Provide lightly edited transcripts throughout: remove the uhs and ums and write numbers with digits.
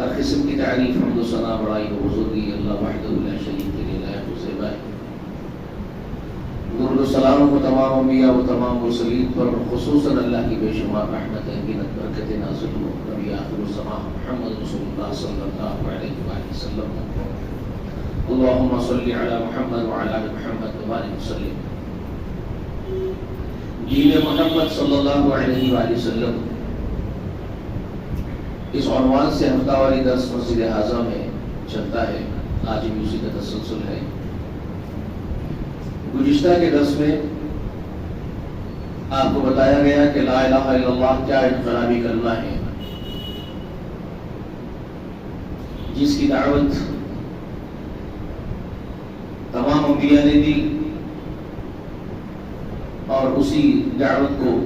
ہر قسم کی تعریف حمد و ثنا بڑائی و بزرگی اللہ وحدہ لا شریک کے لیے لائق و زیبا ہے۔ درود و سلام و تمام انبیاء و تمام مرسلین پر، خصوصاً اللہ کی بے شمار رحمتیں بینت برکتیں نازل ہو نبی آخر الزمان محمد رسول اللہ صلی اللہ علیہ وآلہ وسلم۔ اللہم صلی علی محمد وعلی آل محمد وبارک وسلم۔ جیل محمد صلی اللہ علیہ وآلہ وسلم، اس عنوان سے ہفتہ واری درس مسجد اعظم میں چلتا ہے، آج بھی اسی کا تسلسل ہے۔ گزشتہ کے درس میں آپ کو بتایا گیا کہ لا الہ الا اللہ کیا انقلابی کلمہ ہے جس کی دعوت تمام انبیاء نے دی، اور اسی دعوت کو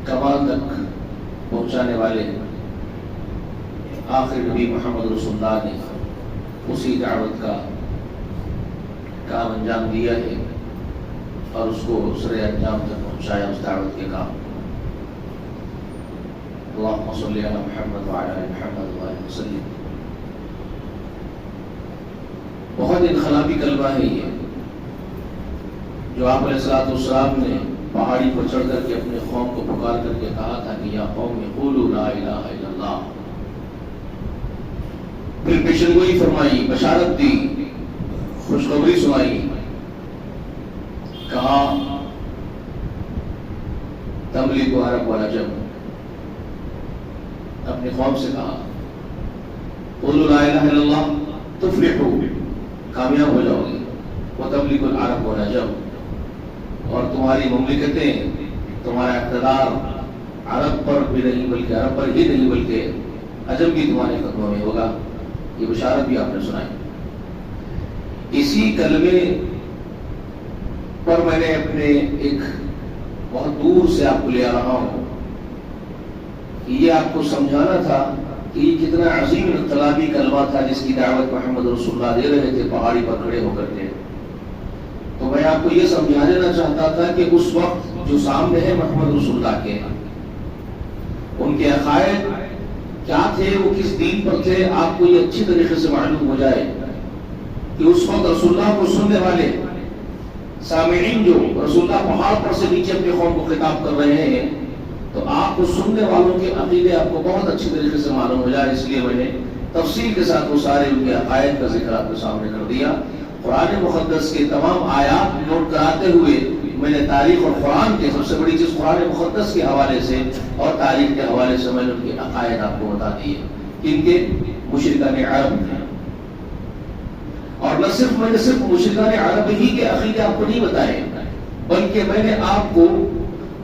کمال تک پہنچانے والے آخر نبی محمد رسول اللہ نے اسی دعوت کا کام انجام دیا ہے اور اس کو سر انجام تک پہنچایا، اس دعوت کے کام۔ اللہم صلی علی محمد وعلی آل محمد وبارک وسلم۔ بہت انقلابی کلمہ ہے یہ، جو آپ علیہ السلام نے پہاڑی پر چڑھ کر کے اپنے قوم کو پکار کر کے کہا تھا کہ یا قوم قولوا لا الہ الا اللہ۔ پھر پیشن گوئی فرمائی، بشارت دی، خوشخبری سنائی، کہا تملک عرب و عجم، اپنی قوم سے کہا قولوا لا الہ الا اللہ تفلحوا، کامیاب ہو جاؤ گے، وتملک العرب و عجم، اور تمہاری مملکتیں، تمہارا اقتدار عرب پر بھی نہیں بلکہ عرب پر ہی نہیں بلکہ عجم بھی تمہارے قدموں میں ہوگا۔ یہ بشارت بھی آپ نے سنائی۔ اسی کلمے پر میں نے اپنے ایک بہت دور سے آپ کو لے آ رہا ہوں کہ یہ آپ کو سمجھانا تھا کہ یہ کتنا عظیم انقلابی کلمہ تھا جس کی دعوت محمد رسول اللہ دے رہے تھے پہاڑی پر کھڑے ہو کر کے۔ تو میں آپ کو یہ سمجھا دینا چاہتا تھا کہ اس وقت جو سامنے ہے محمد رسول اللہ کے، ان کے عقائد کیا تھے، وہ کس دین پر تھے، آپ کو یہ اچھی طریقے سے معلوم ہو جائے کہ اس وقت رسول اللہ کو سننے والے سامعین جو رسول اللہ پہاڑ پر سے نیچے اپنے قوم کو خطاب کر رہے ہیں، تو آپ کو سننے والوں کے عقیدے آپ کو بہت اچھی طریقے سے معلوم ہو جائے، اس لیے میں نے تفصیل کے ساتھ وہ سارے ان کے عقائد کا ذکر آپ کے سامنے کر دیا۔ قرآن مقدس کے تمام آیات نوٹ کراتے ہوئے میں نے تاریخ اور قرآن کے سب سے بڑی چیز قرآن مقدس کے حوالے سے اور تاریخ کے حوالے سے میں نے ان کے عقائد آپ کو بتا دیے کہ ان کے مشرکان عرب ہیں۔ اور نہ صرف میں نے مشرکان عرب ہی کے عقیدے آپ کو نہیں بتائے، بلکہ میں نے آپ کو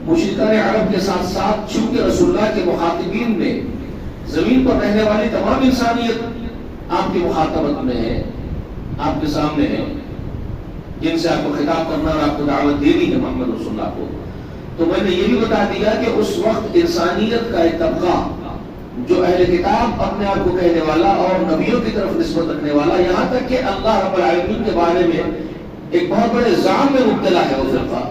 مشرکان عرب کے ساتھ ساتھ، چونکہ رسول اللہ کے مخاطبین میں زمین پر رہنے والی تمام انسانیت آپ کی مخاطبت میں ہے، آپ کے سامنے ہے، جن سے آپ کو خطاب کرنا اور آپ کو دعوت دینی ہے محمد رسول اللہ کو، تو میں نے یہ بھی بتا دیا کہ اس وقت انسانیت کا ایک طبقہ جو اہل کتاب اپنے آپ کو کہنے والا اور نبیوں کی طرف نسبت رکھنے والا، یہاں تک کہ اللہ رب العالمین کے بارے میں ایک بہت بڑے زعم میں مبتلا ہے وہ فرقہ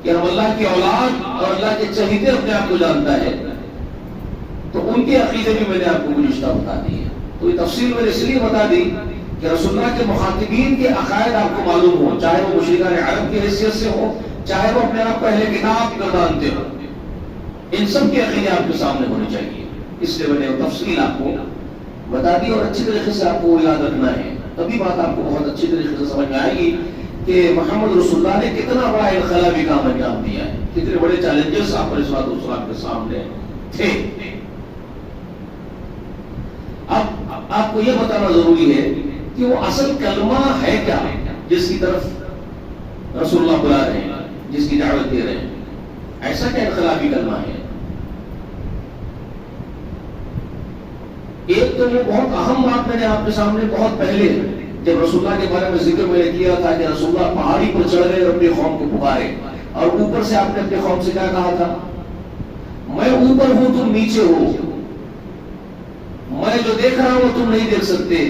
کہ ہم اللہ کی اولاد اور اللہ کے چہیتے اپنے آپ کو جانتا ہے، تو ان کے عقیدے بھی میں نے آپ کو گزشتہ بتا دی ہے۔ تو یہ تفصیل میں نے اس لیے بتا دی کہ رسول اللہ کے مخاطبین کے عقائد آپ کو معلوم ہو، چاہے وہ مشرکان عرب کی حیثیت سے ہو، چاہے وہ اپنے آپ کو اہل کتاب گردانتے ہو، ان سب کے عقیدے آپ کے سامنے ہونے چاہیے۔ اس لیے میں نے وہ تفصیل آپ کو بتا دی اور اچھی طریقے سے آپ کو یاد رکھنا ہے، تبھی بات آپ کو بہت اچھی طریقے سے سمجھ میں آئے گی کہ محمد رسول اللہ نے کتنا بڑا انقلابی کام انجام دیا ہے، کتنے بڑے چیلنجز آپ علیہ السلام کے سامنے تھے۔ اب آپ کو یہ بتانا ضروری ہے کہ وہ اصل کلمہ ہے کیا جس کی طرف رسول اللہ بلا رہے ہیں، جس کی دعوت دے رہے ہیں، ایسا کیا انقلابی کلمہ ہے؟ ایک تو وہ بہت اہم بات میں نے آپ کے سامنے بہت پہلے جب رسول اللہ کے بارے میں ذکر میں نے کیا تھا کہ رسول اللہ پہاڑی پر چڑھ گئے اور اپنی قوم کو پکارے، اور اوپر سے آپ نے اپنی قوم سے کیا کہا تھا؟ میں اوپر ہوں تم نیچے ہو، میں جو دیکھ رہا ہوں تم نہیں دیکھ سکتے۔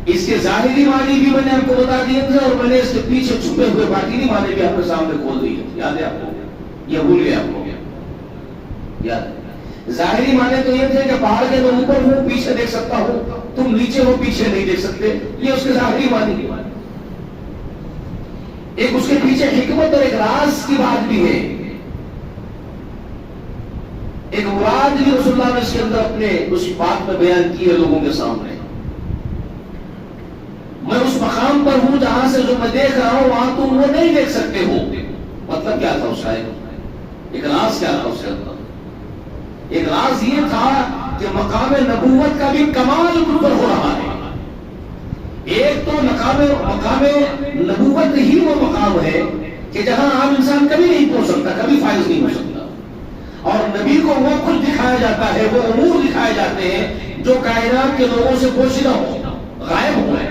اس کے ظاہری معنی بھی میں نے آپ کو بتا دیے تھے اور میں نے اس کے پیچھے چھپے ہوئے باطنی معنی بھی آپ کے سامنے کھول دیے، یاد ہے آپ کو؟ یہ بھول گئے آپ کو؟ یاد ہے؟ ظاہری معنی تو یہ تھے کہ پہاڑ کے میں اوپر ہوں پیچھے دیکھ سکتا ہوں، تم نیچے ہو پیچھے نہیں دیکھ سکتے، یہ اس کے ظاہری معنی۔ ایک اس کے پیچھے حکمت اور ایک راز کی بات بھی ہے، ایک مراد بھی رسول اللہ نے اس کے اندر اپنے اس بات میں بیان کی ہے لوگوں کے سامنے۔ میں اس مقام پر ہوں جہاں سے جو میں دیکھ رہا ہوں وہاں تم وہ نہیں دیکھ سکتے ہو۔ مطلب کیا تھا اس کا؟ ایک راز کیا تھا اس کے اندر؟ ایک راز یہ تھا کہ مقام نبوت کا بھی کمال ان پر ہو رہا ہے۔ ایک تو مقام نبوت ہی وہ مقام ہے کہ جہاں عام انسان کبھی نہیں پہنچ سکتا، کبھی فائز نہیں ہو سکتا، اور نبی کو وہ کچھ دکھایا جاتا ہے، وہ امور دکھائے جاتے ہیں جو کائنات کے لوگوں سے پوشیدہ ہو، غائب ہو گئے۔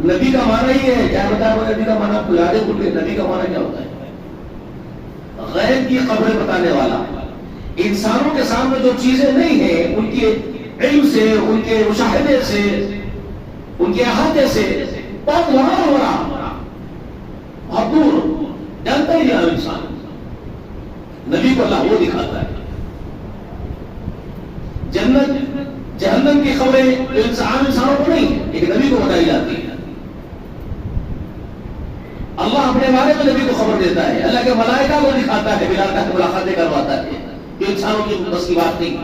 نبی کا معنی ہی ہے، کیا بتا رہا نبی کا معنی آپ کو یاد ہے؟ نبی کا معنی کیا ہوتا ہے؟ غیب کی خبریں بتانے والا، انسانوں کے سامنے جو چیزیں نہیں ہیں ان کے علم سے، ان کے مشاہدے سے، ان کے احاطے سے بہت وہاں ہو رہا، بہت دور جانتا ہی نہیں انسان۔ نبی کو اللہ وہ دکھاتا ہے۔ جنت جہنم کی خبریں جو انسانوں کو نہیں ہے لیکن نبی کو بتائی جاتی ہے۔ اللہ اپنے بارے میں نبی کو خبر دیتا ہے، اللہ کے ملائکہ کو دکھاتا ہے، بلال تک ملاقاتیں کرواتا ہے، جو انسانوں کی بس کی بات نہیں۔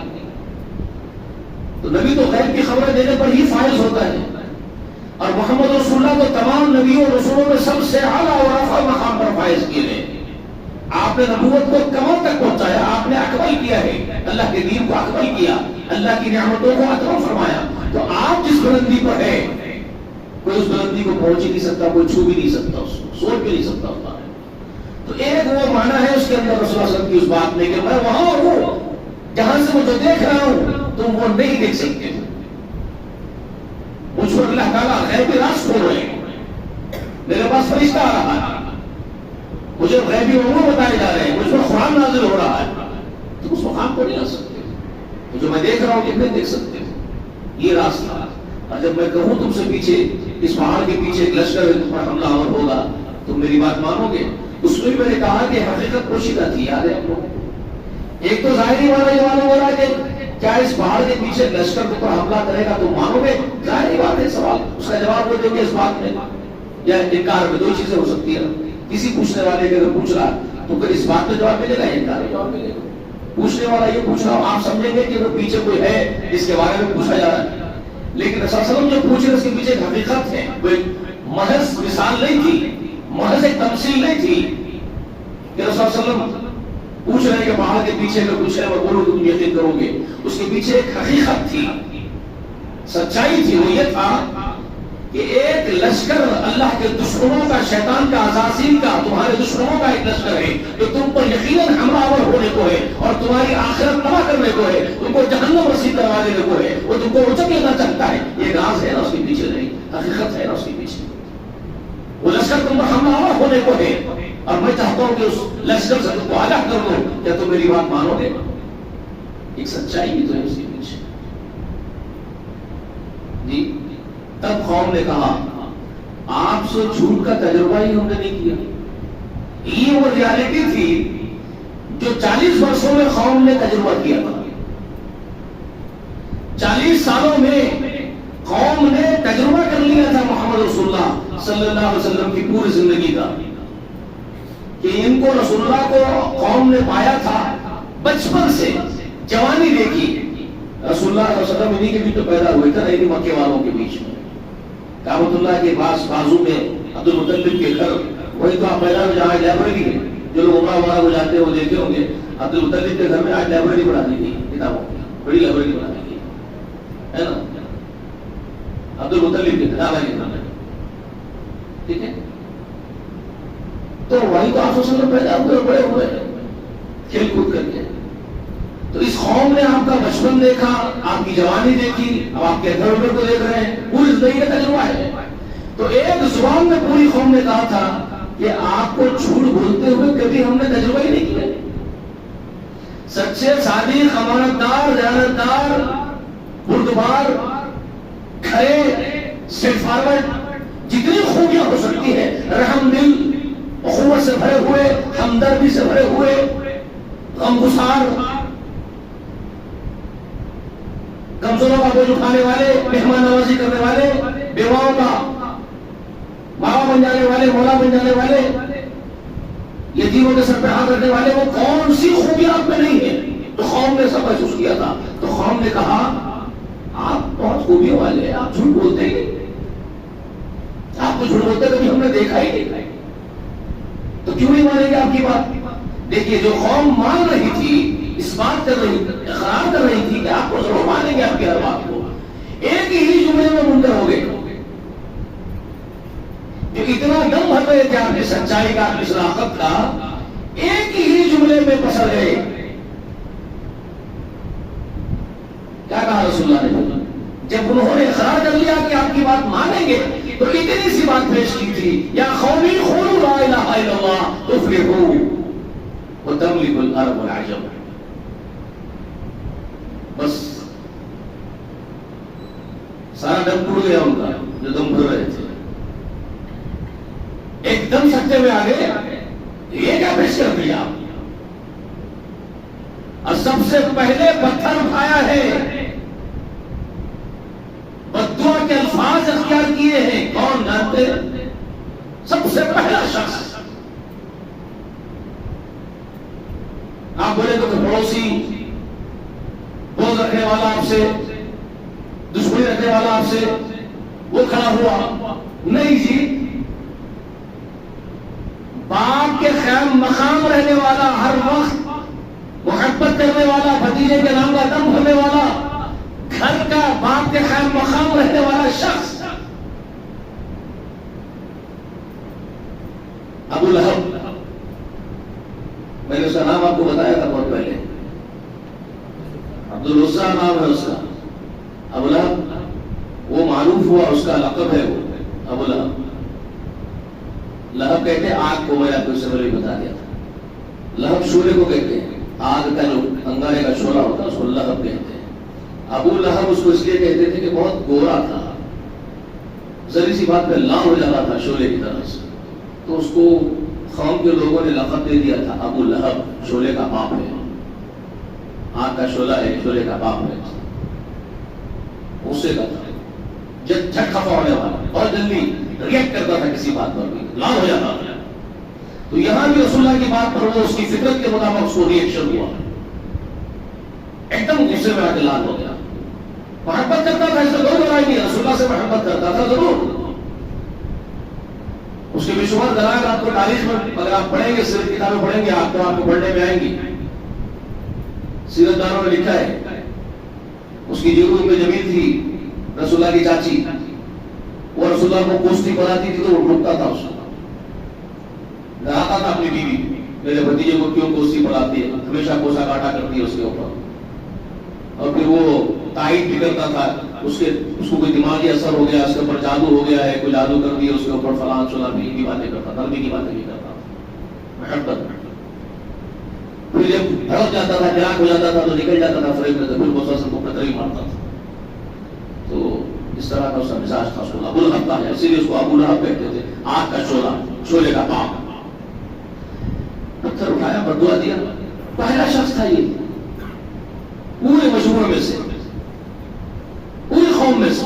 تو نبی تو غیب کی خبریں دینے پر ہی فائز ہوتا ہے، اور محمد رسول اللہ کو تمام نبیوں اور رسولوں میں سب سے اعلیٰ اور افضل مقام پر فائز کیے ہیں۔ آپ نے نبوت کو کمال تک پہنچایا، آپ نے اکمل کیا ہے، اللہ کے دین کو اکمل کیا، اللہ کی نعمتوں کو اکمل فرمایا۔ تو آپ جس بلندی پر ہے کوئی اس بلندی کو پہنچ ہی نہیں سکتا، کوئی چھو بھی نہیں سکتا، اس کو سوچ بھی نہیں سکتا ہوتا ہے۔ تو ایک وہ معنی ہے اس کے اندر رسول اللہ صلی اللہ علیہ وسلم کی اس بات میں کہ میں وہاں ہوں جہاں سے میں جو دیکھ رہا ہوں تم وہ نہیں دیکھ سکتے۔ مجھ پر اللہ تعالیٰ غیبی راز کھول رہے ہیں، میرے پاس فرشتہ آ رہا ہے، مجھے غیبی امور بتائے جا رہے ہیں، مجھ پر قرآن نازل ہو رہا ہے، تم اس مقام کو نہیں آ سکتے، جو میں دیکھ رہا ہوں یہ نہیں دیکھ سکتے۔ یہ راز تھا۔ اور جب میں کہوں تم سے پیچھے اس پہاڑ کے پیچھے ایک لشکر تم پر حملہ آور ہوگا، تم میری بات مانو گے؟ اس میں میں نے کہا کہ حقیقت پوشیدہ تھی، یاد ہے آپ کو؟ ایک تو ظاہری والا یہ معلوم ہو رہا ہے کہ کیا اس پہاڑ کے پیچھے لشکر تم پر حملہ کرے گا تم مانو گے؟ ظاہری بات ہے سوال، اس کا جواب وہ دیں گے اس بات میں یا انکار میں، دو چیزیں ہو سکتی ہیں۔ کسی پوچھنے والے کے اگر پوچھ رہا تو پھر اس بات میں جواب ملے گا، انکار میں جواب ملے گا۔ پوچھنے والا یہ پوچھ رہا ہو، آپ سمجھیں گے کہ وہ پیچھے کوئی ہے جس کے بارے میں پوچھا جا رہا ہے، لیکن رسول اللہ علیہ وسلم جو پوچھ رہے اس کے پیچھے ایک حقیقت ہے، کوئی محض مثال نہیں تھی، محض ایک تمثیل نہیں تھی کہ رسول اللہ علیہ وسلم پوچھ رہے ہیں کہ پہاڑ کے پیچھے اگر پوچھ رہے ہیں میں بولوں تو تم یقین کرو گے۔ اس کے پیچھے ایک حقیقت تھی، سچائی تھی، وہ یہ تھا کہ ایک لشکر اللہ کے دشمنوں کا، شیطان کا، عزازیل کا، تمہارے دشمنوں کا ایک لشکر ہے جو تم پر یقیناً حملہ آور ہونے کو ہے اور تمہاری آخرت تباہ کرنے کو ہے، تم کو جہنم رسید کروا دینے کو ہے، وہ تم کو اچک لینا چاہتا ہے۔ یہ راز ہے نا اس کے پیچھے، نہیں حقیقت ہے نا اس کے پیچھے۔ وہ لشکر تم پر حملہ آور ہونے کو ہے اور میں چاہتا ہوں کہ اس لشکر سے تم کو آگاہ کر دوں، کیا تم میری بات مانو گے؟ ایک سچائی بھی تو ہے اس کے پیچھے جی۔ تب قوم نے کہا آپ سے جھوٹ کا تجربہ ہی ہم نے نہیں کیا۔ یہ وہ ریالٹی تھی جو 40 برسوں میں قوم نے تجربہ کیا تھا۔ 40 سالوں میں قوم نے تجربہ کر لیا تھا محمد رسول اللہ صلی اللہ علیہ وسلم کی پوری زندگی کا، کہ ان کو رسول اللہ کو قوم نے پایا تھا بچپن سے، جوانی دیکھی۔ رسول اللہ صلی اللہ علیہ وسلم انہی کے بیچ تو پیدا ہوئے تھے، نہیں مکے والوں کے بیچ میں، کعبۃ اللہ کے پاس بازو میں عبد المطلب کے گھر، وہی تو آپ پیدا ہوئے جہاں لائبریری ہے، جو لوگ عمرہ وغیرہ کو جاتے ہیں وہ دیکھتے ہوں گے، عبد المطلب کے گھر میں آج لائبریری بنا دی گئی، کتابوں کی بڑی لائبریری بنا دی گئی ہے نا، عبد المطلب کے کتاب ہے، ٹھیک ہے؟ تو وہی تو آپ وسلم پیدا ہوئے، بڑے ہوئے کھیل کود کر کے۔ تو اس قوم نے آپ کا بچپن دیکھا، آپ کی جوانی دیکھی، اب آپ کے گھر کو دیکھ رہے ہیں، پوری زندگی کا تجربہ ہے۔ تو ایک زبان میں پوری قوم نے کہا تھا کہ آپ کو جھوٹ بولتے ہوئے کبھی ہم نے تجربہ ہی نہیں کیا۔ سچے، صادق، امانتدار، دیانتدار، بردبار، کھڑے، اسٹریٹ فارورڈ، جتنی خوبیاں ہو سکتی ہیں، رحم دل، اخوت سے بھرے ہوئے، ہمدردی سے بھرے ہوئے، غمگسار، کمزوروں کا بوجھ اٹھانے والے، مہمان نوازی کرنے والے، بیواؤں کا بابا بن جانے والے، مولا بن جانے والے، یتیموں کے سر پہ ہاتھ رکھنے والے، وہ کون سی خوبیاں آپ میں نہیں ہے؟ تو قوم نے سب محسوس کیا تھا. تو قوم نے کہا آپ بہت خوبیوں والے ہیں، آپ جھوٹ بولتے ہیں، آپ کو جھوٹ بولتے کبھی ہم نے دیکھا ہی نہیں، تو کیوں نہیں مانیں گے آپ کی بات؟ دیکھیے جو قوم مان رہی تھی، اس بات کر رہی تھی، اقرار کر رہی تھی کہ آپ کو ضرور مانیں گے آپ کی ہر بات کو، ایک ہی جملے میں منکر ہو گئے. جو اتنا دم بھر رہے تھے آپ کی سچائی کا، آپ کی صداقت کا، ایک ہی جملے میں پسر گئے. کیا کہا رسول اللہ نے؟ جب انہوں نے اقرار کر لیا کہ آپ کی بات مانیں گے، تو اتنی سی بات پیش کی تھی، یا قومی قولوا لا الہ الا اللہ تفلحوا وتملک الارض والعجم. بس سارا دم ٹوٹ گیا ان کا جو دم بھر رہے تھے، ایک دم سکتے میں آگے. یہ کیا پیش کر دیا؟ اور سب سے پہلے پتھر اٹھایا ہے، بددعا کے الفاظ اختیار کیے ہیں. کون جانتے؟ سب سے پہلا شخص. آپ بولے تو پڑوسی، بغض رکھنے والا آپ سے، دشمنی رکھنے والا آپ سے، وہ کھڑا ہوا. نہیں جی، باپ کے خیم مقام رہنے والا، ہر وقت محبت کرنے والا، بھتیجے کے نام کا دم بھرنے والا، گھر کا باپ کے خیم مقام رہنے والا شخص ابو لہب. میں نے اس کا نام آپ کو بتایا تھا بہت پہلے، عبد العزیٰ نام ہے اس کا. ابو لہب وہ معروف ہوا، اس کا لقب ہے وہ ابو لہب. لہب کہتے ہیں آگ کو، میں آپ کو اس سے پہلے بتا دیا تھا. لہب شولے کو کہتے ہیں، آگ کا جو انگارے کا شولہ ہوتا ہے اس کو لہب کہتے ہیں. ابو لہب اس کو اس لیے کہتے تھے کہ بہت گورا تھا، ذری سی بات میں لال ہو جاتا تھا شولے کی طرح سے، تو اس کو قوم کے لوگوں نے لقب دے دیا تھا ابو لہب، شولے کا باپ ہے. آگ کا شولہ ہے، شولے کا باپ ہے. غصے کا تھا، جب جھٹ خفا ہونے والا، بہت جلدی ریئیکٹ کرتا تھا کسی بات پر بھی، لال ہو جاتا تھا. تو یہاں بھی رسول اللہ کی بات پر وہ اس کی فطرت کے مطابق اس کو ریئیکشن ہوا، ایک دم غصے میں آ کے لال ہو گیا. محبت کرتا تھا، اس سے کوئی برائی نہیں، رسول اللہ سے محبت کرتا تھا ضرور. اس کے بے شمار دلائل آپ کو تاریخ میں اگر آپ پڑھیں گے، سیرت کتابیں پڑھیں گے آپ تو آپ کو پڑھنے میں آئیں گی. سیرت دانوں نے لکھا ہے اس کی جو میں جمیل تھی رسول اللہ کی چاچی، وہ رسول اللہ کو کوستی پڑھاتی تھی تو وہ روکتا تھا، اس کو ڈراتا تھا اپنی بیوی، میرے بھتیجے کو کیوں کوستی پڑھاتی ہے، ہمیشہ کوسا کاٹا کرتی ہے اس کے اوپر. اور پھر وہ تائید بھی کرتا تھا، اس کو کوئی دماغی اثر ہو گیا، اس کے اوپر جادو ہو گیا ہے، کوئی جادو کر دیا اس کے اوپر، فلاں چلا بھی کی باتیں کرتا تھا، نبی کی باتیں بھی کرتا تھا. محبت. پھر جب بھڑک جاتا تھا، گراک ہو جاتا تھا تو نکل جاتا تھا فریب میں، تو پھر وہ سب کو قطری مارتا تھا. تو اس طرح کا اس کا مزاج تھا. اس کو ابو لہب ہے، اسی لیے اس کو ابو لہب کہتے تھے، آگ کا شولہ، شولے کا باپ. پتھر اٹھایا، بددعا دیا. پہلا شخص تھا یہ پورے مجموعے میں سے، پوری قوم میں سے،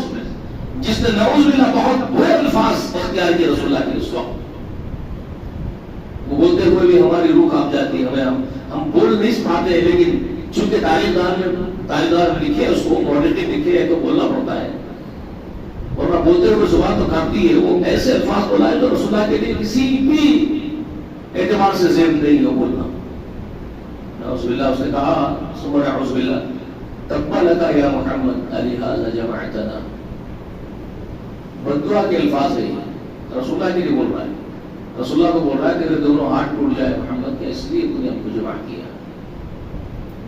جس نے نعوذ باللہ بہت برے الفاظ اختیار کیے رسول اللہ کے اس وقت. وہ بولتے ہوئے بھی ہماری روح کانپ جاتی ہے، ہم بول نہیں پاتے، لیکن چونکہ تاریخدار لکھے اس کو کوالٹی لکھے ہے تو بولنا پڑتا ہے، ورنہ بولتے ہوئے زبان تو کانپتی ہے. وہ ایسے الفاظ بولا ہے جو رسول اللہ کے لیے کسی بھی اعتبار سے زین نہیں ہو بولنا. نعوذ باللہ. اس نے کہا سبحان نعوذ باللہ، تبا لکا یا محمد لہذا جمعتنا. بددعا کے الفاظ ہے، رسول اللہ کے لیے بول رہا ہے. رسول اللہ کو بول رہا ہے تیرے دونوں ہاتھ ٹوٹ جائے محمد کے، اس لیے تو نے ہم کو جمع کیا.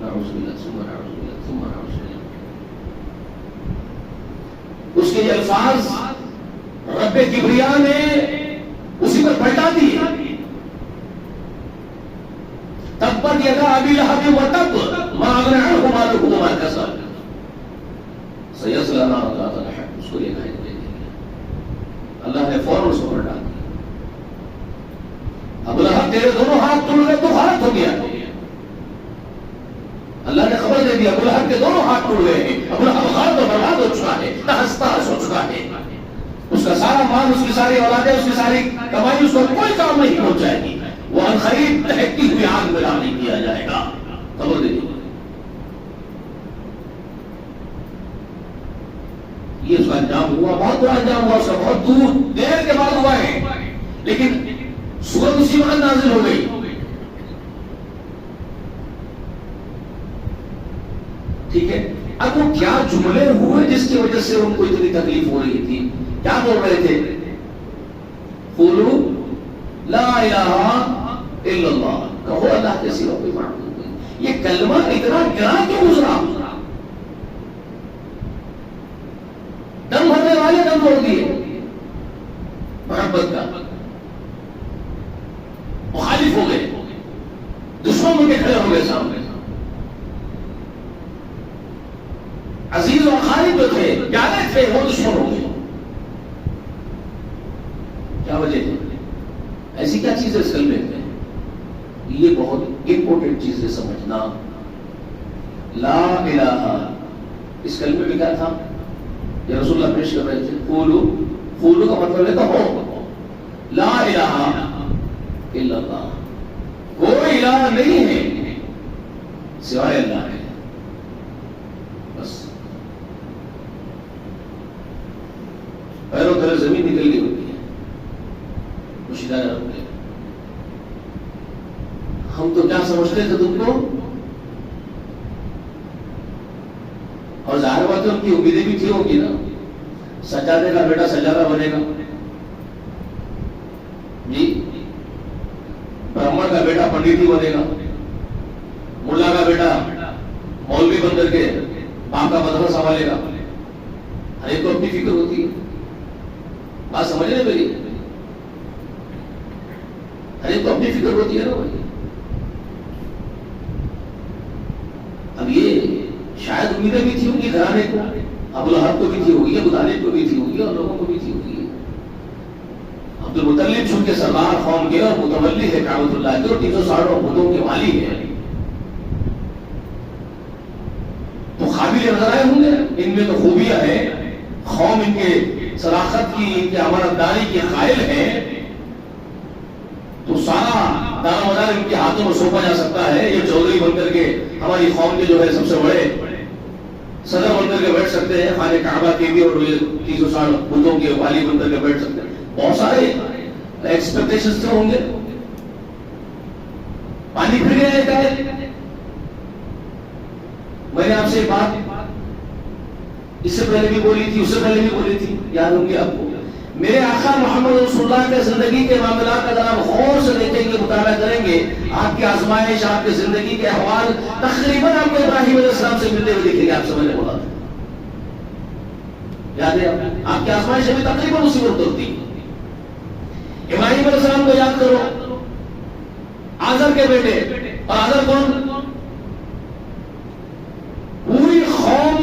نعوذ باللہ ثم نعوذ باللہ ثم نعوذ باللہ. اس کے یہ الفاظ رب کبریا نے اسی پر پلٹا دیے. تبت یدا ابی لہب وتب ما اغنى عنه ماله وما كسب سيصلى نارا ذات لہب. اس کو یہ کہا دے دیا اللہ نے فوراً اس کو پلٹا دیا. ابو لہب تیرے دونوں ہاتھ ٹوٹ گئے تو ہاتھ ہو گیا. اللہ نے خبر دے دیا ابو لہب لہب کے دونوں ہاتھ ٹوٹ گئے ہیں، ابو لہب غرق و برباد ہو چکا ہے، تہس تہس ہو چکا ہے، اس کا سارا مال، اس کی ساری اولادیں، اس کی ساری کمائی اس کو کوئی کام نہیں پہنچ جائے گی، وہ عنقریب دہکتی ہوئی آگ میں ڈال دیا جائے گا. خبر دے دی یہ اس کا انجام ہوا، بہت بڑا انجام ہوا، اس کا بہت دور دیر کے بعد ہوا ہے، لیکن سورت اسی وقت نازل ہو گئی. ٹھیک ہے، اب وہ کیا جملے ہوئے جس کی وجہ سے ان کو اتنی تکلیف ہو رہی تھی؟ کیا بول رہے تھے؟ قولوا لا الہ الا اللہ، کہو اللہ کے سوا کوئی معبود نہیں. یہ کلمہ اتنا گرا کیوں گزرا؟ دم بھرنے والے دم توڑ دیے محبت کا، مخالف ہو گئے، دشمن کے کھڑے ہو گئے سامنے. عزیز اور خالد جو تھے، پیارے تھے، وہ دشمن ہو گئے. کیا وجہ ہے؟ ایسی کیا چیز ہے اس کلمے میں؟ یہ بہت امپورٹنٹ چیز ہے سمجھنا. لا الہ، اس کلمے میں کیا تھا؟ یہ رسول اللہ پیش کر رہے تھے. قولو کا مطلب ہے کہو، لا الہ الا اللہ، کوئی الہ نہیں ہے سوائے اللہ ہے. بس پیروں تلے زمین نکل گئی ہوتی ہے، مشیدہ رہتے. ہم تو کیا سمجھتے تھے تم کو، اور ظاہر بات ہے ان کی امیدیں بھی تھی ہوگی نا، سجادے کا بیٹا سجادہ بنے گا جی، برہمن کا بیٹا پنڈت ہی بنے گا، ملا کا بیٹا مولوی بن کر کے باپ کا مدرسہ سنبھالے گا. ہر ایک کو اپنی فکر ہوتی ہے. بات سمجھ رہے میری؟ ہر ایک کو اپنی فکر ہوتی ہے نا بھائی. اب یہ شاید امیدیں بھی تھی ہوگی گھرانے کو، ابو لہب کو بھی تھی ہوگی، ابو طالب کو بھی تھی ہوگی، اور لوگوں کو بھی تھی ہوگی. عبد المطلب چونکہ سردار قوم کے اور متولی ہے کعبۃ اللہ کے، اور 360 بتوں کے والی ہے، تو قابل نظر آئے ہوں گے. ان میں تو خوبیاں ہیں، قوم ان کے صداقت کی، ان کے امانتداری کے قائل ہیں، تو سارا دار مدار ان کے ہاتھوں میں سونپا جا سکتا ہے. یہ چودھری بن کر کے ہماری قوم کے جو ہے سب سے بڑے صدر بن کر کے بیٹھ سکتے ہیں، خانہ کعبہ کے بھی، اور یہ 360 بتوں کے والی بن کر کے بیٹھ سکتے ہیں. بہت سارے ایکسپیکٹیشنز تو ہوں گے. پانی پھر گیا ہے. میں نے آپ سے بات اس سے پہلے بھی بولی تھی، اس سے پہلے بھی بولی تھی، یاد ہوں گے آپ کو. میرے آقا محمد رسول اللہ کے زندگی کے معاملات کا جناب غور سے دیکھیں گے، مطالعہ کریں گے، آپ کی آزمائش، آپ کی زندگی کے احوال تقریباً آپ کو ابراہیم علیہ السلام سے ملتے ہوئے دیکھیں گے. آپ سمجھنے بولا تھا، یاد ہے آپ کی آزمائش ابھی تقریباً اسی وقت ہوتی. ابراہیم علیہ السلام کو یاد کرو، آزر کے بیٹے، اور آزر کون؟ پوری قوم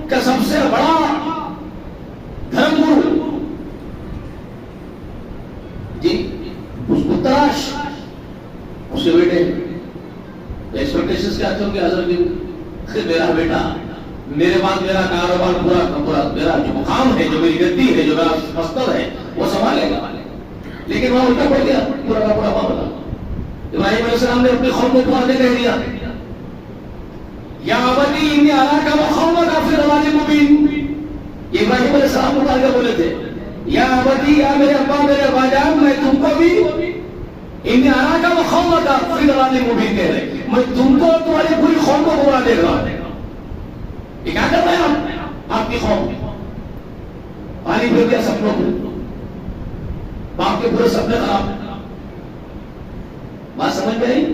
کا سب سے بڑا دھرم گرو جی، اس کو تلاش، اس کے بیٹے. ایکسپیکٹیشنز کیا تھے ان کے حضرت کی؟ میرا بیٹا، میرے بعد میرا کاروبار پورا میرا جو مقام ہے، جو میری گدی ہے، جو میرا مستر ہے، وہ سنبھالے گا. لیکن وہاں الٹا پڑ گیا پورا کا پورا معاملہ. ابراہیم علیہ السلام نے اپنی قوم کو پکار کے کہہ دیا، یا ابتی انی اراک وقومک فی ضلال مبین. ابراہیم علیہ السلام کو کے بولے تھے، یا ابتی، یا میرے ابا، میرے باجان، میں تم کو بھی انی اراک وقومک فی ضلال مبین کہہ رہے، میں تم کو اور تمہاری پوری قوم کو گمراہ دیکھ رہا ہوں. یہ کیا کر رہے ہیں آپ کی قوم؟ پانی پھر گیا سپنوں کو، باپ کے پورے سپنے خراب. بات سمجھ میں آئی؟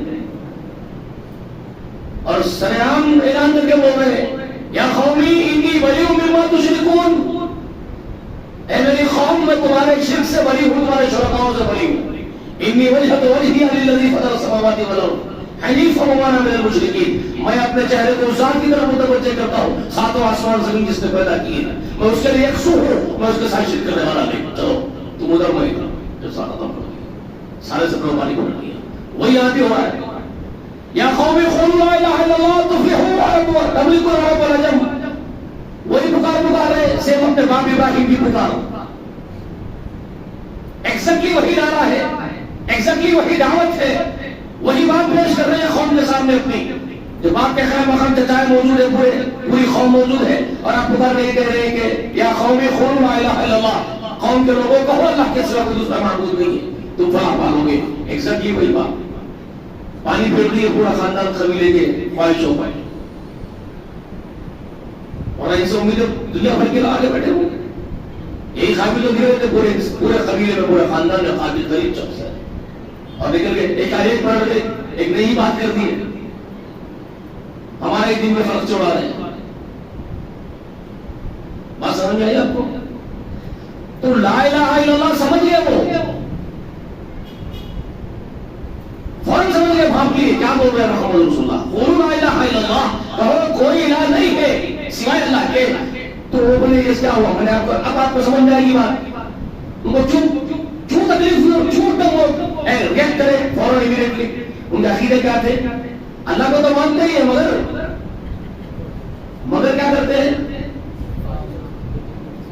اور سریعام اعلان کر کے بول رہے ہیں، یا قومی انی بری مما تشرکون، اے میری قوم میں تمہارے شرک سے بری ہوں، تمہارے شرکاؤں سے بری ہوں. انی وجہت وجہی للذی فطر السماوات والارض حنیفا وما انا من المشرکین. میں اپنے چہرے کو ذات کی طرف متوجہ کرتا ہوں، ساتوں آسمان زمین جس نے پیدا کیے ہیں، میں اس کے لیے یکسو ہوں، میں اس کے ساتھ شرک کرنے والا نہیں. چلو تم ادھر میں ادھر، جو سارا ختم کر دیا، سارے سپنوں پانی پڑ دیا. وہی آتی ہو رہا ہے، یا قوم قولوا لا الہ الا اللہ تفلحوا. تملک العرب والعجم، وہی پکارے سیم اپنے باپ ابراہیم کی پکار، ایگزیکٹلی وہی نعرہ ہے، ایگزیکٹلی وہی دعوت ہے، وہی بات پیش کر رہے ہیں قوم کے سامنے اپنی. جو باپ کے خیر مقام چچائے موجود ہے، پوری قوم موجود ہے، اور آپ پکار نہیں کہہ رہے ہیں کہ یا قوم قولوا لا الہ الا اللہ، قوم کے لوگوں کہو اللہ کے سوا کوئی دوسرا معبود نہیں ہے، تم فلاح پالو گے. ایگزیکٹلی وہی بات. پانی پھیر دیے پورا خاندان قبیلے کے خواہشوں پر، اور ایسے امید دنیا بھر کے آگے بیٹھے ہوئے. یہی قابل جو گرے تھے پورے قبیلے میں، پورے خاندان میں قابل غریب شخص ہے، اور نکل کے ایک پڑھ کے ایک نئی بات کر دی ہے. ہمارے دن میں فرق چھوڑا رہے ہیں. بات سمجھ میں آئی آپ کو؟ تو لا الہ الا اللہ سمجھ گئے، وہ فوراً سمجھ گئے، بھاپ لیے کیا بول رہے ہیں محمد رسول اللہ. قولوا لا الہ الا اللہ، کہو کوئی الہ نہیں ہے سوائے اللہ کے. تو وہ بولے یہ کیا ہوا؟ میں نے اب آپ کو سمجھ میں آئے گی بات. ان کو چوں تکلیف ہوئی، چوں وہ ریئیکٹ کرے فوراً امیڈیٹلی. ان کے عقیدے کیا تھے؟ اللہ کو تو مانتے ہی ہے، مگر کیا کرتے ہیں؟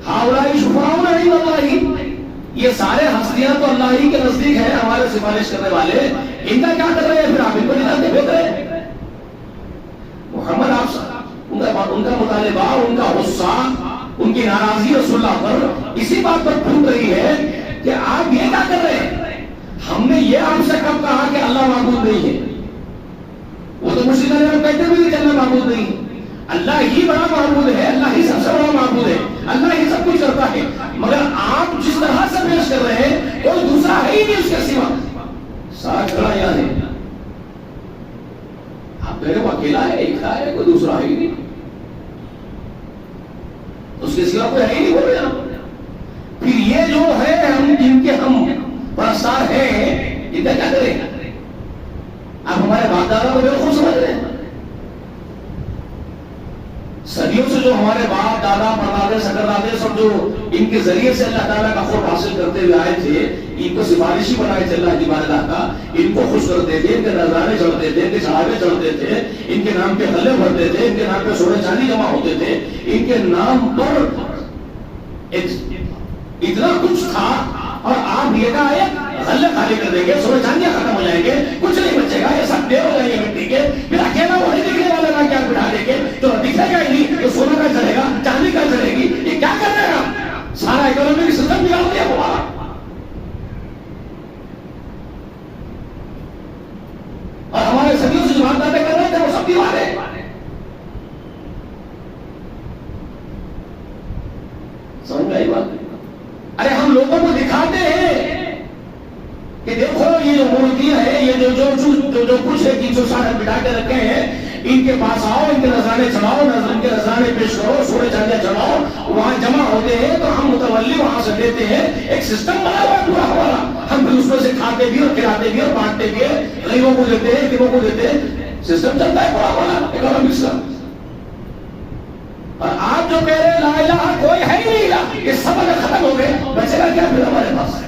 ہؤلاء شفعاؤنا عند اللہ، یہ سارے ہستیاں تو اللہ ہی کے نزدیک ہیں، ہمارے سفارش کرنے والے. ان کا کیا کر رہے ہیں پھر آپ؟ ان کو نہیں جانتے پھر رہے محمد. آپ ان کا مطالبہ، ان کا غصہ، ان کی ناراضی رسول اللہ پر اسی بات پر پھوٹ رہی ہے کہ آپ یہ کیا کر رہے ہیں؟ ہم نے یہ آپ سے کب کہا کہ اللہ معبود نہیں ہے؟ وہ تو مشرکین کہتے بھی کہ اللہ معبود نہیں، اللہ ہی بڑا معبود ہے، اللہ ہی سب سے بڑا معبود ہے، اللہ ہی سب کچھ کرتا ہے. مگر آپ جس طرح سے پیش کر رہے ہیں کوئی دوسرا ہے ہی نہیں اس کے سوا. سارا کھڑا یاد ہے، آپ کہہ رہے وہ اکیلا ہے، ایک ہے، کوئی دوسرا ہے ہی نہیں، اس کے سوا کوئی ہے ہی نہیں. بول رہے آپ پھر یہ جو ہے جن کے ہم پرستار ہیں، ان کا کیا کریں؟ آپ ہمارے باپ دادا کو بالکل سمجھ رہے ہیں. صدیوں سے جو ہمارے باپ دادا پردادے سکردادے سب جو ان کے ذریعے سے اللہ تعالیٰ کا خوف حاصل کرتے ہوئے آئے تھے، ان کو سفارشی بنائے تھے اللہ کی بارگاہ کا، ان کو خوش کرتے تھے، ان کے نذرانے چڑھتے تھے، ان کے چڑھاوے چڑھتے تھے، ان کے نام پہ غلے بھرتے تھے، ان کے نام پہ سونے چاندی جمع ہوتے تھے، ان کے نام پر اتنا کچھ تھا. اور آپ یہ کہا ہے غلے خالی کر دیں گے، سونے چاندیاں ختم ہو جائیں گے، کچھ نہیں بچے گا، یہ سب دیر ہو جائیں گے مٹی کے، پھر اکیلا وہی دکھنے والا نا کیا بٹھا دیں گے تو دکھے گا ہی نہیں، تو سونا کا چلے گا، چاندی کا چلے گی. یہ کیا کر رہے ہیں آپ؟ سارا اکنامک سسٹم بگاڑ دیا ہمارا. اور ہمارے صدیوں سے جو بات باتیں کر رہے تھے وہ سب دیوارے. سمجھ میں آئی بات؟ ارے ہم لوگوں کو دکھاتے ہیں کہ دیکھو یہ جو مورتیاں ہیں، یہ جو کچھ ہے کہ جو سارے بٹھا کے رکھے ہیں، ان کے پاس آؤ، ان کے نذرانے چڑھاؤ، ان کے نذرانے پیش کرو، سونے چاندیاں چڑھاؤ. وہاں جمع ہوتے ہیں تو ہم متولی وہاں سے دیتے ہیں. ایک سسٹم بنا ہوا ہے پورا ہمارا، ہم پھر اس میں سے کھاتے بھی اور کھلاتے بھی اور بانٹتے بھی ہیں، غریبوں کو دیتے ہیں، یتیموں کو دیتے ہیں. سسٹم چلتا ہے پورا ہمارا اکنامک سسٹم. اور آپ جو کہہ رہے ہیں لا الہ کوئی ہے ہی نہیں الہ، یہ سب اگر ختم ہو گئے بچے گا کیا پھر ہمارے پاس؟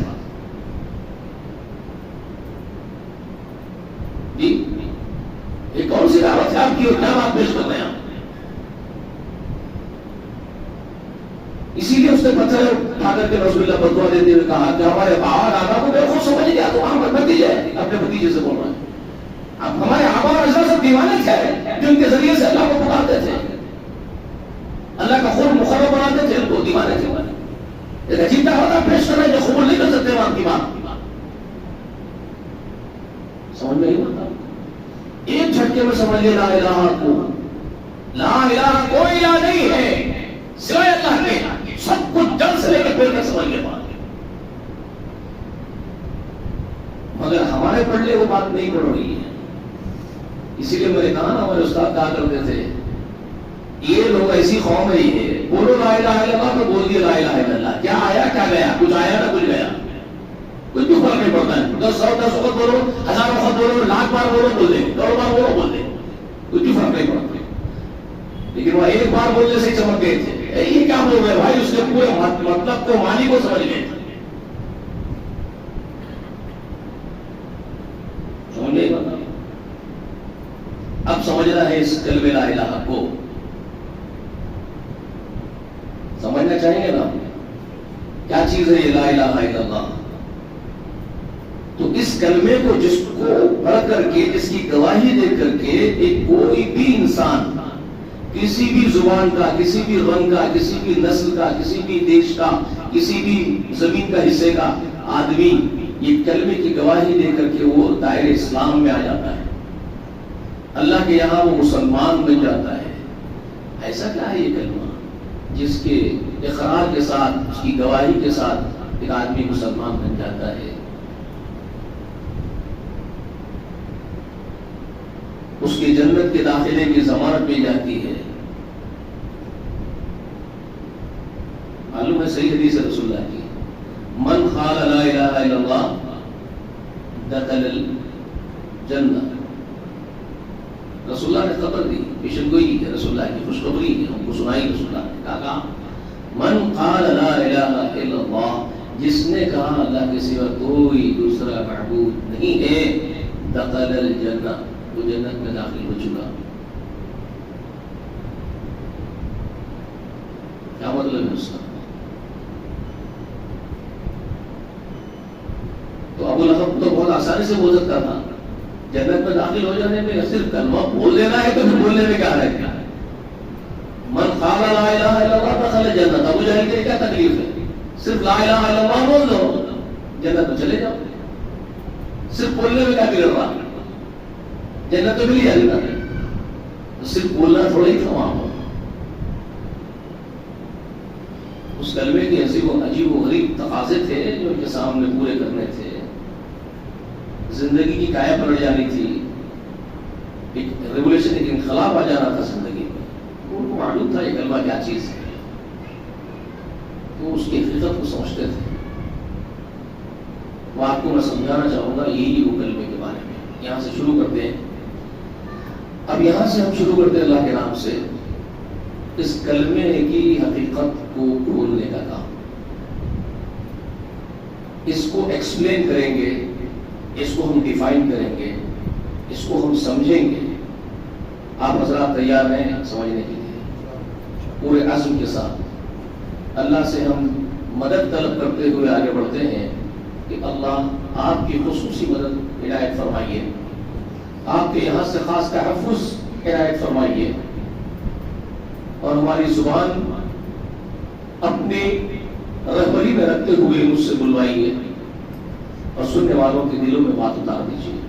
جی یہ کون سی دعوت ہے آپ کی اور کیا بات پیش کر رہے ہیں آپ؟ اسی لیے اس نے پتھر اٹھا کر کے رسول اللہ بدعا دیتے ہوئے کہا کہ ہمارے باپ دادا کو بالکل سمجھ گیا تو ہم بھتیجے اپنے بھتیجے سے بول رہے ہیں. اب ہمارے آبا اور اجداد سب دیوانے تھے جو ان کے ذریعے سے اللہ کو پکارتے تھے، اللہ کا خوف مقرر بناتے تھے، ان کو دیوانے تھے. ایک عجیب دعوت آپ پیش کر رہے ہیں جو قبول نہیں کر سکتے وہاں کی بات. سمجھ میں نہیں آتا؟ ایک جھٹکے میں سمجھ لے لا الہ کو، لا الہ کوئی الہ نہیں ہے سوائے اللہ کے. سب کچھ جل سے لے کے پھر کر سمجھ لے بات. مگر ہمارے پڑھلے وہ بات نہیں پڑھ رہی ہے. اسی لیے میرے کہا نا ہمارے استاد کہا کرتے تھے یہ لوگ ایسی قوم ہے، یہ بولو لا الہ الا اللہ تو بول دیا لا الہ الا اللہ. کیا آیا کیا گیا؟ کچھ آیا نہ کچھ گیا، کچھ بھی فرق نہیں پڑتا ہے. 10 وقت بولو، 1000 وقت بولو، 1,00,000 بار بولو بول دیں، کروڑ بار بولو بول دیں، کچھ بھی فرق نہیں پڑتا. لیکن وہ ایک بار بولنے سے چمک گئے تھے. یہ کیا بول رہے بھائی؟ اس کے پورے مطلب کو، معنی کو سمجھ گئے تھے. سمجھ گئے؟ اب سمجھ سمجھنا ہے اس کلمہ لا الہ کو؟ سمجھنا چاہیں گے نا کیا چیز ہے یہ لا الہ الا اللہ؟ تو اس کلمے کو جس کو پڑھ کر کے، جس کی گواہی دے کر کے ایک کوئی بھی انسان کسی بھی زبان کا، کسی بھی رنگ کا، کسی بھی نسل کا، کسی بھی دیش کا، کسی بھی زمین کا حصے کا آدمی یہ کلمے کی گواہی دے کر کے وہ دائرہ اسلام میں آ جاتا ہے، اللہ کے یہاں وہ مسلمان بن جاتا ہے۔ ایسا کیا ہے یہ کلمہ جس کے اقرار کے ساتھ، اس کی گواہی کے ساتھ ایک آدمی مسلمان بن جاتا ہے؟ اس کی جنت کے داخلے کی ضمانت مل جاتی ہے۔ معلوم ہے صحیح حدیث رسول اللہ کی، من قال لا الہ الا اللہ دخل الجنہ۔ رسول اللہ نے خبر دی، پیشن گوئی ہے، رسول اللہ کی خوشخبری ہے، ہم کو سنائی رسول اللہ نے کہا من قال لا الہ الا اللہ، جس نے کہا اللہ کے سوا کوئی دوسرا معبود نہیں ہے، دخل الجنہ، وہ جنت میں داخل ہو چکا۔ کیا مطلب ہے اس کا؟ تو ابو لہب تو بہت آسانی سے بول سکتا تھا، جنت میں داخل ہو جانے میں صرف کلمہ بول دینا ہے، تو پھر بولنے میں کیا رہ گیا؟ من قال لا الہ الا اللہ دخل الجنہ، ابو جہل کے کیا تکلیف ہے؟ صرف لا الہ الا اللہ بول دو، جنت میں چلے جاؤ۔ صرف بولنے میں کیا بگڑ رہا؟ جنت تو ملی جائے گا، صرف بولنا تھوڑا ہی تھا وہاں پر۔ اس کلمے کے عجیب و غریب تقاضے تھے جو ان کے سامنے پورے کرنے تھے۔ زندگی کی کایا پلٹ جانی تھی، ایک ریولیوشن، ایک انقلاب آ جانا تھا زندگی میں۔ ان کو معلوم تھا یہ کلمہ کیا چیز ہے، وہ اس کی حقیقت کو سمجھتے تھے۔ وہ آپ کو میں سمجھانا چاہوں گا یہی وہ کلمے کے بارے میں۔ یہاں سے شروع کرتے ہیں، اب یہاں سے ہم شروع کرتے ہیں اللہ کے نام سے، اس کلمے کی حقیقت کو کھولنے کا کام۔ اس کو ایکسپلین کریں گے، اس کو ہم ڈیفائن کریں گے، اس کو ہم سمجھیں گے۔ آپ حضرات تیار ہیں سمجھنے کے لیے؟ پورے عزم کے ساتھ اللہ سے ہم مدد طلب کرتے ہوئے آگے بڑھتے ہیں کہ اللہ آپ کی خصوصی مدد عنایت فرمائیے، آپ کے یہاں سے خاص تحفظ عنایت فرمائیے، اور ہماری زبان اپنی رہبری میں رکھتے ہوئے مجھ سے بلوائیے، اور سننے والوں کے دلوں میں بات اتار دیجیے۔